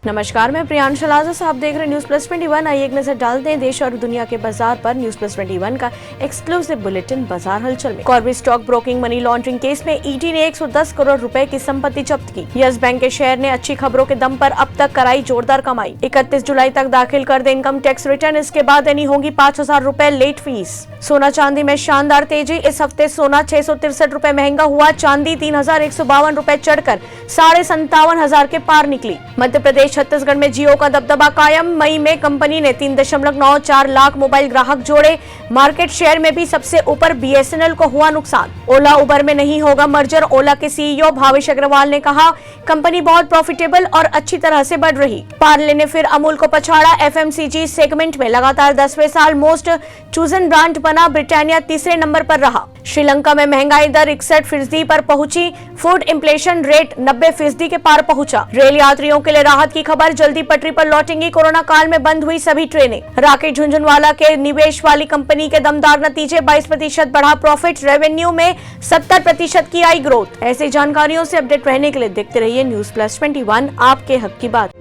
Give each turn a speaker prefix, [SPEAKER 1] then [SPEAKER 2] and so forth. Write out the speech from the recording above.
[SPEAKER 1] नमस्कार, मैं प्रियांश लाजस, आप देख रहे हैं न्यूज प्लस 21। आइए एक नजर डालते हैं देश और दुनिया के बाजार पर। न्यूज प्लस 21 का एक्सक्लूसिव बुलेटिन बाजार हलचल में। Corbett stock broking money laundering case में ईडी ने 110 करोड़ रुपए की संपत्ति जब्त की। यस बैंक के शेयर ने अच्छी खबरों के दम पर अब तक कराई जोरदार कमाई। 31 जुलाई तक दाखिल कर दे इनकम टैक्स रिटर्न, इसके बाद देनी होगी 5,000 रुपए लेट फीस। सोना चांदी में शानदार तेजी, इस हफ्ते सोना 663 रुपए महंगा हुआ। चांदी 3,152 रुपए चढ़कर 57,500 के पार निकली। मध्य प्रदेश छत्तीसगढ़ में जियो का दबदबा कायम। मई में कंपनी ने 3.94 लाख मोबाइल ग्राहक जोड़े। मार्केट शेयर में भी सबसे ऊपर बीएसएनएल को हुआ नुकसान। ओला उबर में नहीं होगा मर्जर। ओला के सीईओ भावेश अग्रवाल ने कहा, कंपनी बहुत प्रॉफिटेबल और अच्छी तरह से बढ़ रही। पार्ले ने फिर अमूल को पछाड़ा। एफएमसीजी सेगमेंट में लगातार 10वें साल मोस्ट चूजन ब्रांड बना। ब्रिटानिया तीसरे नंबर पर रहा। श्रीलंका में महंगाई दर 61% पर पहुंची। फूड इन्फ्लेशन रेट 90% के पार पहुंचा। रेल यात्रियों के लिए राहत की खबर, जल्दी पटरी पर लौटेंगी। कोरोना काल में बंद हुई सभी ट्रेनें। राकेश झुनझुनवाला के निवेश वाली कंपनी के दमदार नतीजे, 22% बढ़ा प्रॉफिट। रेवेन्यू में 70% की आई ग्रोथ। ऐसी जानकारियों से अपडेट रहने के लिए देखते रहिए न्यूज प्लस 21, आपके हक की बात।